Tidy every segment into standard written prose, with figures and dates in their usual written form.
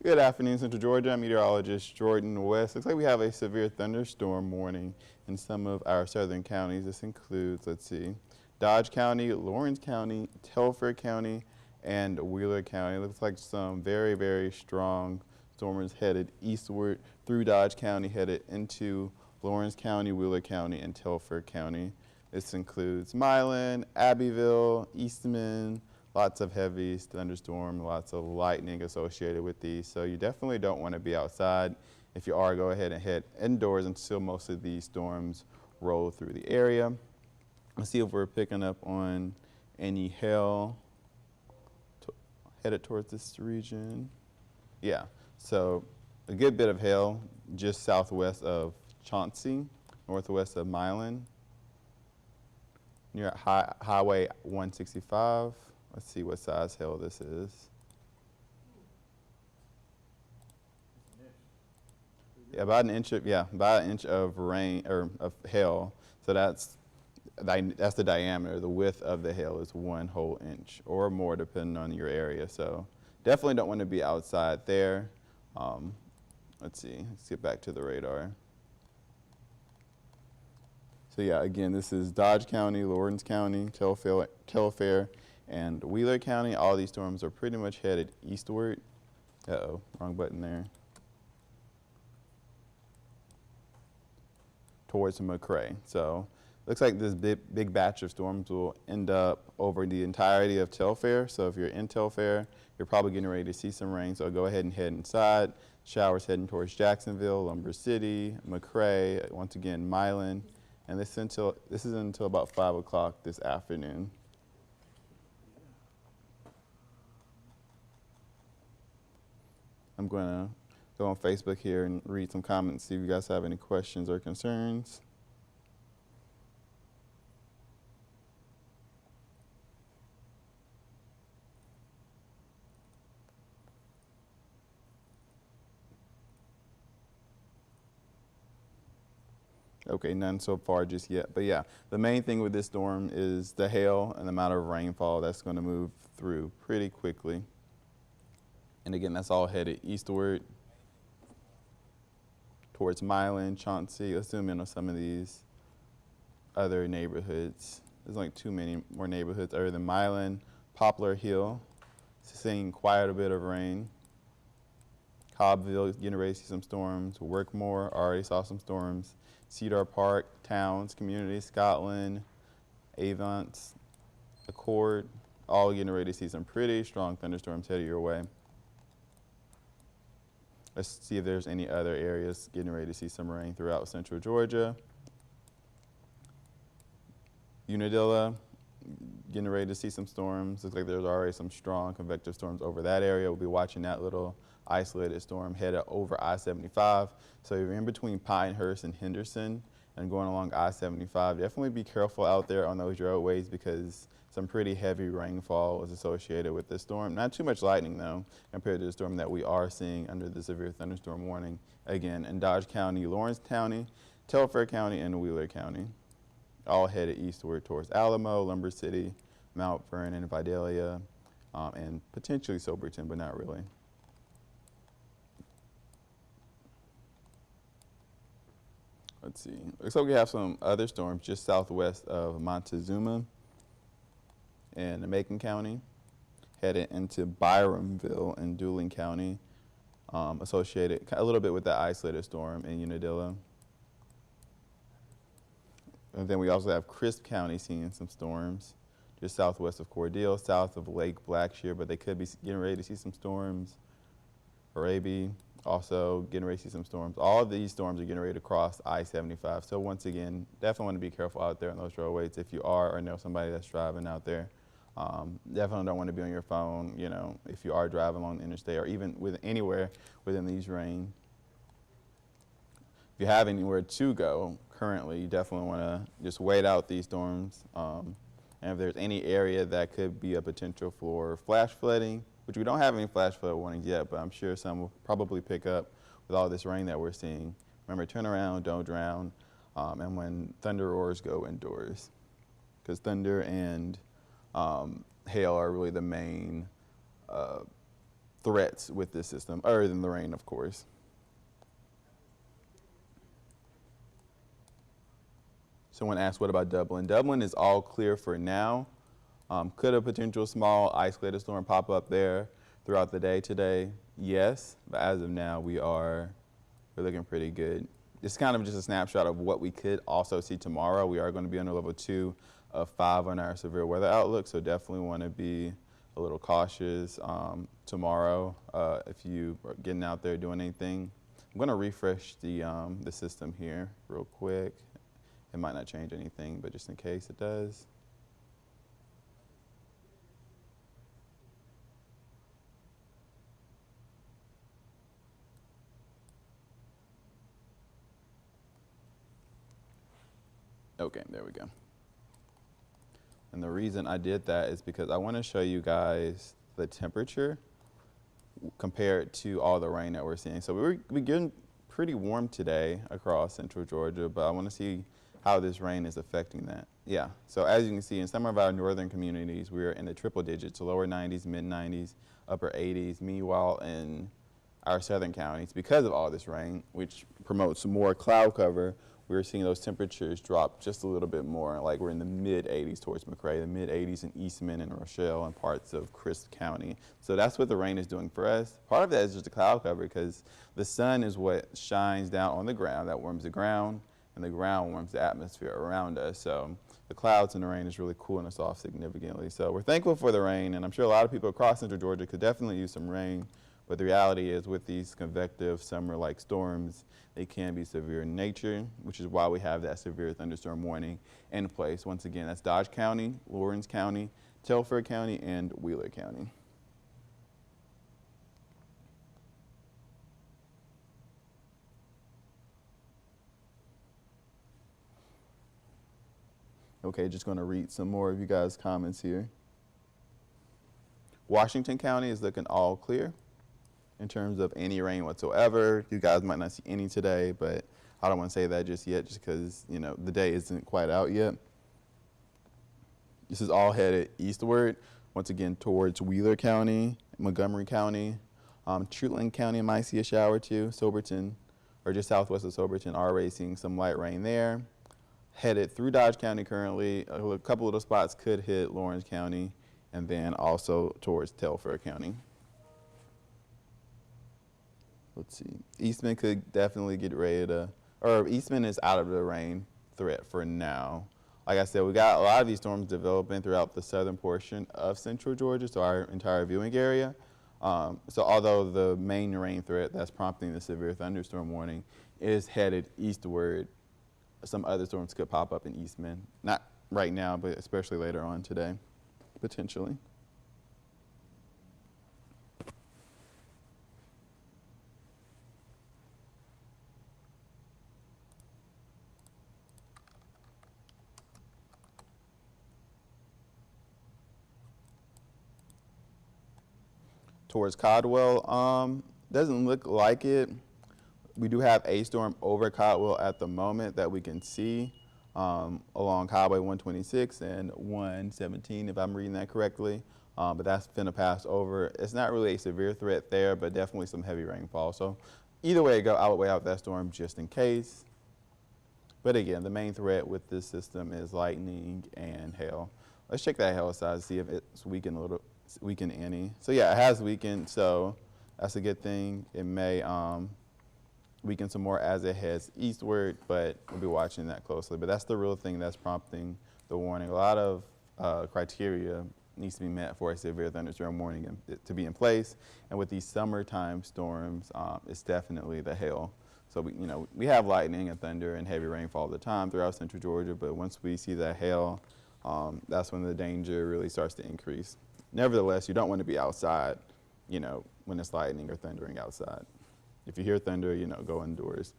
Good afternoon, Central Georgia. I'm meteorologist Jordan West. Looks like we have a severe thunderstorm warning in some of our southern counties. This includes, let's see, Dodge County, Lawrence County, Telfair County, and Wheeler County. Looks like some very, very strong storms headed eastward through Dodge County, headed into Lawrence County, Wheeler County, and Telfair County. This includes Milan, Abbeville, Eastman. Lots of heavy thunderstorm, lots of lightning associated with these. So you definitely don't want to be outside. If you are, go ahead and head indoors until most of these storms roll through the area. Let's see if we're picking up on any hail headed towards this region. Yeah, so a good bit of hail just southwest of Chauncey, northwest of Milan, near Highway 165. Let's see what size hail this is. Yeah, about an inch of rain or of hail. So that's the diameter. The width of the hail is 1 whole inch or more, depending on your area. So definitely don't want to be outside there. Let's see. Let's get back to the radar. So yeah, again, this is Dodge County, Lawrence County, Telfair, and Wheeler County. All these storms are pretty much headed eastward. Uh-oh, wrong button there. Towards McRae. So looks like this big batch of storms will end up over the entirety of Telfair. So if you're in Telfair, you're probably getting ready to see some rain. So go ahead and head inside. Showers heading towards Jacksonville, Lumber City, McRae, once again, Milan. And this is until about 5 o'clock this afternoon. I'm going to go on Facebook here and read some comments, see if you guys have any questions or concerns. Okay, none so far just yet. But yeah, the main thing with this storm is the hail and the amount of rainfall that's going to move through pretty quickly. And again, that's all headed eastward towards Milan, Chauncey. Let's zoom in on some of these other neighborhoods. There's like too many more neighborhoods other than Milan. Poplar Hill, seeing quite a bit of rain. Cobbville, getting ready to see some storms. Workmore, already saw some storms. Cedar Park, Towns, Community, Scotland, Avance, Accord, all getting ready to see some pretty strong thunderstorms headed your way. Let's see if there's any other areas getting ready to see some rain throughout central Georgia. Unadilla, getting ready to see some storms. Looks like there's already some strong convective storms over that area. We'll be watching that little isolated storm headed over I-75. So if you're in between Pinehurst and Henderson and going along I-75, definitely be careful out there on those roadways because some pretty heavy rainfall is associated with this storm. Not too much lightning though, compared to the storm that we are seeing under the severe thunderstorm warning. Again, in Dodge County, Lawrence County, Telfair County, and Wheeler County. All headed eastward towards Alamo, Lumber City, Mount Vernon, Vidalia, and potentially Soberton, but not really. Let's see. Looks like we have some other storms just southwest of Montezuma in the Macon County, headed into Byramville in Dublin County, associated a little bit with that isolated storm in Unadilla. And then we also have Crisp County seeing some storms just southwest of Cordele, south of Lake Blackshear, but they could be getting ready to see some storms. Arabi, also getting ready to see some storms. All of these storms are getting ready to cross I-75. So once again, definitely want to be careful out there on those roadways if you are or know somebody that's driving out there. Definitely don't want to be on your phone, you know, if you are driving along the interstate or even anywhere within these range. If you have anywhere to go currently, you definitely want to just wait out these storms. And if there's any area that could be a potential for flash flooding, which we don't have any flash flood warnings yet, but I'm sure some will probably pick up with all this rain that we're seeing. Remember, turn around, don't drown, and when thunder roars, go indoors. Because thunder and hail are really the main threats with this system, other than the rain, of course. Someone asked, what about Dublin? Dublin is all clear for now. Could a potential small isolated storm pop up there throughout the day today? Yes, but as of now, we're looking pretty good. It's kind of just a snapshot of what we could also see tomorrow. We are going to be under level 2 of 5 on our severe weather outlook, so definitely want to be a little cautious tomorrow if you are getting out there doing anything. I'm going to refresh the system here real quick. It might not change anything, but just in case it does. Okay, there we go. And the reason I did that is because I want to show you guys the temperature compared to all the rain that we're seeing. So we're getting pretty warm today across central Georgia, but I want to see how this rain is affecting that. Yeah, so as you can see, in some of our northern communities, we're in the triple digits, lower 90s, mid 90s, upper 80s. Meanwhile, in our southern counties, because of all this rain, which promotes more cloud cover, we're seeing those temperatures drop just a little bit more. Like we're in the mid 80s towards McRae, the mid 80s in Eastman and Rochelle and parts of Crisp County. So that's what the rain is doing for us. Part of that is just the cloud cover because the sun is what shines down on the ground, that warms the ground, and the ground warms the atmosphere around us. So the clouds and the rain is really cooling us off significantly. So we're thankful for the rain, and I'm sure a lot of people across central Georgia could definitely use some rain. But the reality is with these convective summer-like storms, they can be severe in nature, which is why we have that severe thunderstorm warning in place. Once again, that's Dodge County, Lawrence County, Telfair County, and Wheeler County. Okay, just going to read some more of you guys' comments here. Washington County is looking all clear in terms of any rain whatsoever. You guys might not see any today, but I don't want to say that just yet, just because the day isn't quite out yet. This is all headed eastward, once again towards Wheeler County, Montgomery County, Treatland County might see a shower too. Soberton, or just southwest of Soberton, already seeing some light rain there. Headed through Dodge County currently. A couple of those spots could hit Lawrence County, and then also towards Telfair County. Let's see. Eastman could definitely get ready to, or Eastman is out of the rain threat for now. Like I said, we got a lot of these storms developing throughout the southern portion of central Georgia, so our entire viewing area. So although the main rain threat that's prompting the severe thunderstorm warning is headed eastward, some other storms could pop up in Eastman. Not right now, but especially later on today, potentially. Towards Caldwell, doesn't look like it. We do have a storm over Caldwell at the moment that we can see along Highway 126 and 117, if I'm reading that correctly. But that's finna pass over. It's not really a severe threat there, but definitely some heavy rainfall. So either way it go, I would wait out that storm just in case. But again, the main threat with this system is lightning and hail. Let's check that hail size, see if it's weakened a little, weakened any. So yeah, it has weakened, so that's a good thing. It may weaken some more as it heads eastward, but we'll be watching that closely. But that's the real thing that's prompting the warning. A lot of criteria needs to be met for a severe thunderstorm warning to be in place. And with these summertime storms, it's definitely the hail. So we have lightning and thunder and heavy rainfall all the time throughout central Georgia, but once we see that hail, that's when the danger really starts to increase. Nevertheless, you don't want to be outside, when it's lightning or thundering outside. If you hear thunder, go indoors.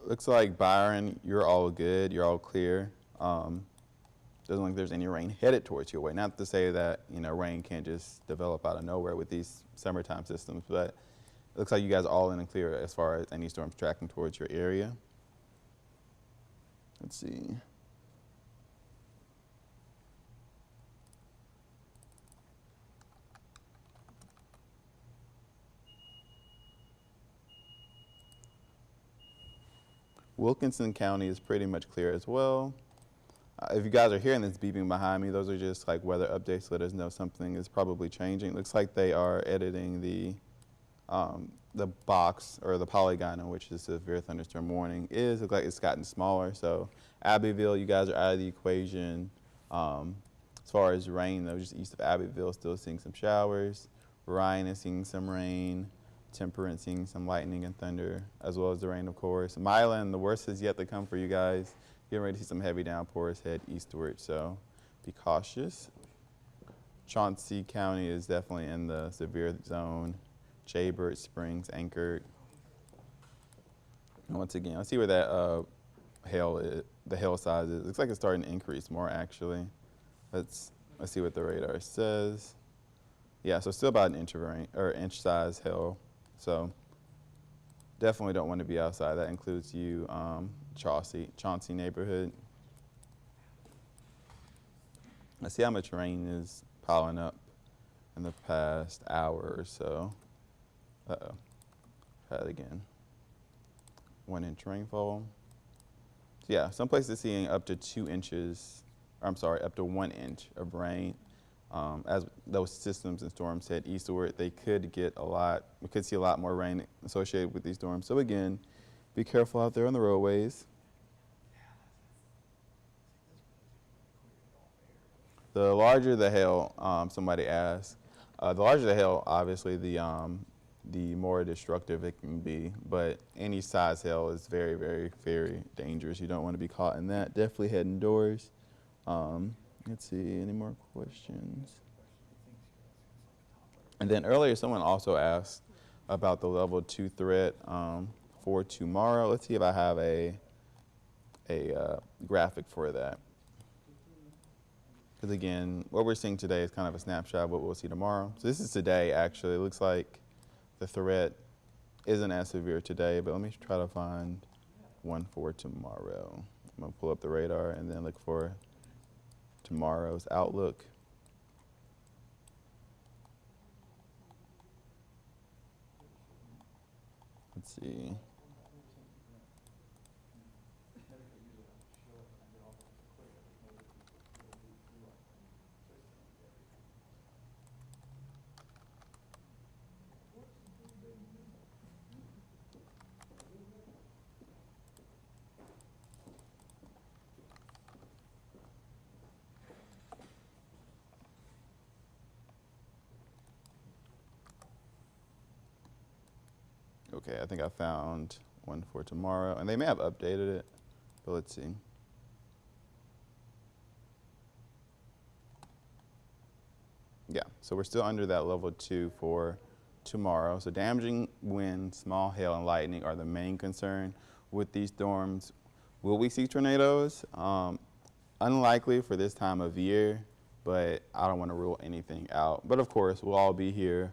Looks like Byron, you're all good, you're all clear. Doesn't look like there's any rain headed towards your way. Not to say that, rain can't just develop out of nowhere with these summertime systems, but it looks like you guys are all in the clear as far as any storms tracking towards your area. Let's see. Wilkinson County is pretty much clear as well. If you guys are hearing this beeping behind me, those are just like weather updates to let us know something is probably changing. Looks like they are editing the box or the polygon in which the severe thunderstorm warning is. Looks like it's gotten smaller. So Abbeville, you guys are out of the equation. As far as rain, though, just east of Abbeville, still seeing some showers. Ryan is seeing some rain. Temperance seeing some lightning and thunder, as well as the rain, of course. Milan, the worst is yet to come for you guys. Getting ready to see some heavy downpours head eastward, so be cautious. Chauncey County is definitely in the severe zone. Jaybird Springs anchored. And once again, let's see where that hail is, the hail size is. Looks like it's starting to increase more, actually. Let's see what the radar says. Yeah, so still about an inch of rain, or inch size hail. So definitely don't want to be outside. That includes you, Chauncey neighborhood. Let's see how much rain is piling up in the past hour or so. Uh-oh. Try it again. 1 inch rainfall. So yeah, some places seeing up to 2 inches, up to 1 inch of rain. As those systems and storms head eastward, we could see a lot more rain associated with these storms. So again, be careful out there on the roadways. The larger the hail, somebody asked, the larger the hail, obviously the more destructive it can be, but any size hail is very, very, very dangerous. You don't want to be caught in that. Definitely head indoors. Let's see, any more questions? And then earlier, someone also asked about the level 2 threat for tomorrow. Let's see if I have a graphic for that. Because again, what we're seeing today is kind of a snapshot of what we'll see tomorrow. So this is today, actually. It looks like the threat isn't as severe today, but let me try to find one for tomorrow. I'm going to pull up the radar and then look for tomorrow's outlook. Let's see. Okay, I think I found one for tomorrow, and they may have updated it, but let's see. Yeah, so we're still under that level 2 for tomorrow. So damaging wind, small hail, and lightning are the main concern with these storms. Will we see tornadoes? Unlikely for this time of year, but I don't want to rule anything out. But of course, we'll all be here,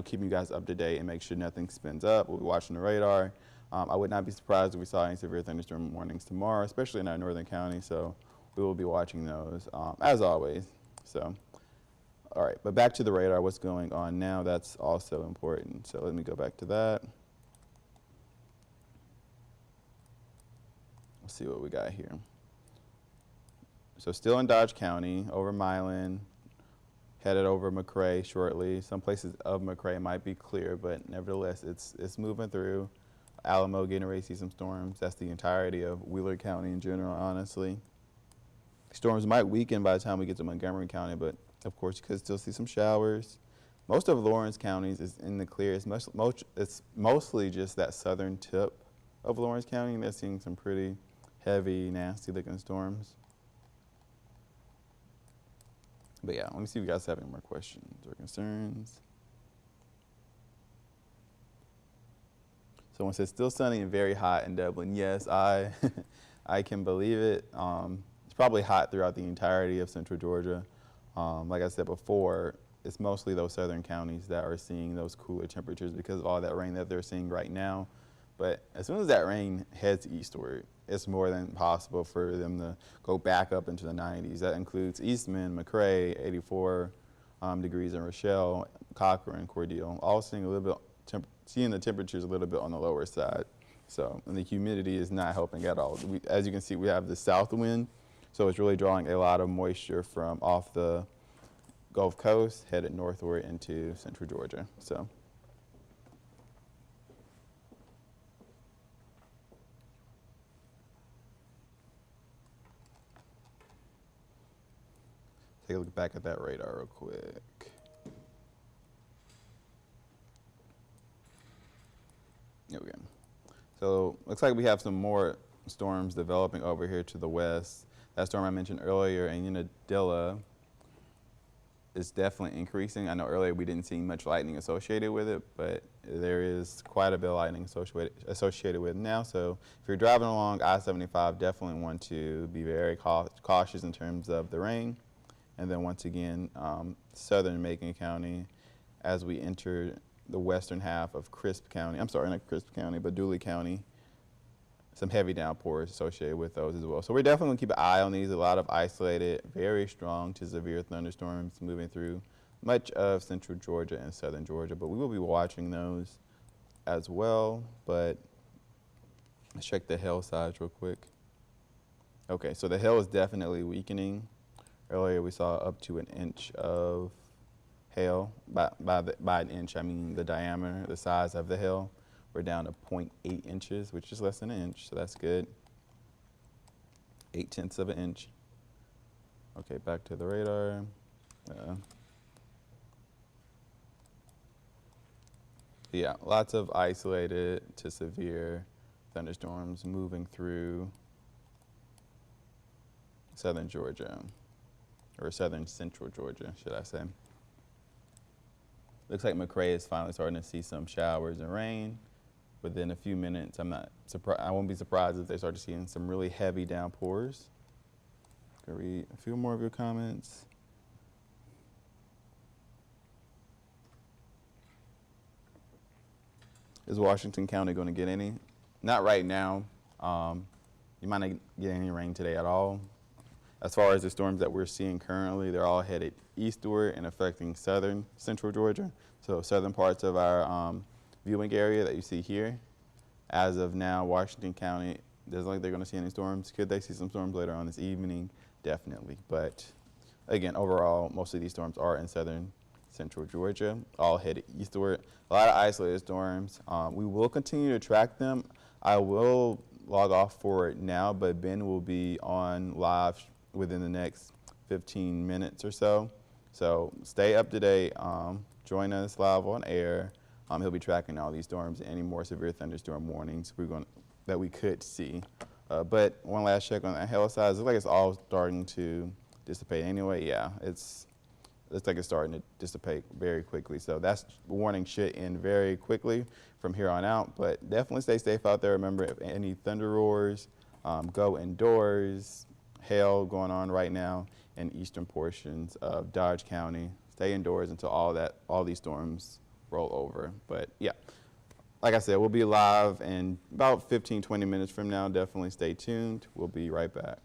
keeping you guys up to date and make sure nothing spins up. We'll be watching the radar. I would not be surprised if we saw any severe thunderstorm warnings tomorrow, especially in our northern county. So we will be watching those as always. So, all right, but back to the radar, what's going on now, that's also important. So let me go back to that. Let's see what we got here. So still in Dodge County, over Milan, headed over McRae shortly. Some places of McRae might be clear, but nevertheless, it's moving through. Alamo getting ready to see some storms. That's the entirety of Wheeler County in general, honestly. Storms might weaken by the time we get to Montgomery County, but of course you could still see some showers. Most of Lawrence County is in the clear. It's mostly just that southern tip of Lawrence County, and they're seeing some pretty heavy, nasty-looking storms. But yeah, let me see if you guys have any more questions or concerns. Someone says, still sunny and very hot in Dublin. Yes, I I can believe it. It's probably hot throughout the entirety of central Georgia. Like I said before, it's mostly those southern counties that are seeing those cooler temperatures because of all that rain that they're seeing right now. But as soon as that rain heads eastward, it's more than possible for them to go back up into the 90s. That includes Eastman, McRae, 84 degrees in Rochelle, Cochran, Cordele, all seeing a little bit, seeing the temperatures a little bit on the lower side. So, and the humidity is not helping at all. As you can see, we have the south wind, so it's really drawing a lot of moisture from off the Gulf Coast, headed northward into central Georgia. So. Take a look back at that radar real quick. There we go. So looks like we have some more storms developing over here to the west. That storm I mentioned earlier in Unadilla is definitely increasing. I know earlier we didn't see much lightning associated with it, but there is quite a bit of lightning associated with it now. So if you're driving along I-75, definitely want to be very cautious in terms of the rain. And then once again, southern Macon County, as we enter the western half of Crisp County, I'm sorry, not Crisp County, but Dooley County, some heavy downpours associated with those as well. So we're definitely gonna keep an eye on these. A lot of isolated, very strong to severe thunderstorms moving through much of central Georgia and southern Georgia, but we will be watching those as well. But let's check the hail size real quick. Okay, so the hail is definitely weakening. Earlier we saw up to an inch of hail. By an inch, I mean the diameter, the size of the hail. We're down to 0.8 inches, which is less than an inch, so that's good. 0.8 of an inch. Okay, back to the radar. Yeah, lots of isolated to severe thunderstorms moving through southern Georgia, or southern central Georgia, should I say. Looks like McRae is finally starting to see some showers and rain. Within a few minutes, I won't be surprised if they start seeing some really heavy downpours. Can read a few more of your comments. Is Washington County going to get any? Not right now. You might not get any rain today at all. As far as the storms that we're seeing currently, they're all headed eastward and affecting southern central Georgia. So southern parts of our viewing area that you see here. As of now, Washington County doesn't look like they're going to see any storms. Could they see some storms later on this evening? Definitely. But again, overall, most of these storms are in southern central Georgia, all headed eastward. A lot of isolated storms. We will continue to track them. I will log off for it now, but Ben will be on live within the next 15 minutes or so. So stay up to date. Join us live on air. He'll be tracking all these storms and any more severe thunderstorm warnings that we could see. But one last check on that hail size. It looks like it's all starting to dissipate anyway. Yeah, looks like it's starting to dissipate very quickly. So that warning should end very quickly from here on out. But definitely stay safe out there. Remember, if any thunder roars, go indoors. Hail going on right now in eastern portions of Dodge County. Stay indoors until all these storms roll over. But yeah, like I said, we'll be live in about 15, 20 minutes from now. Definitely stay tuned. We'll be right back.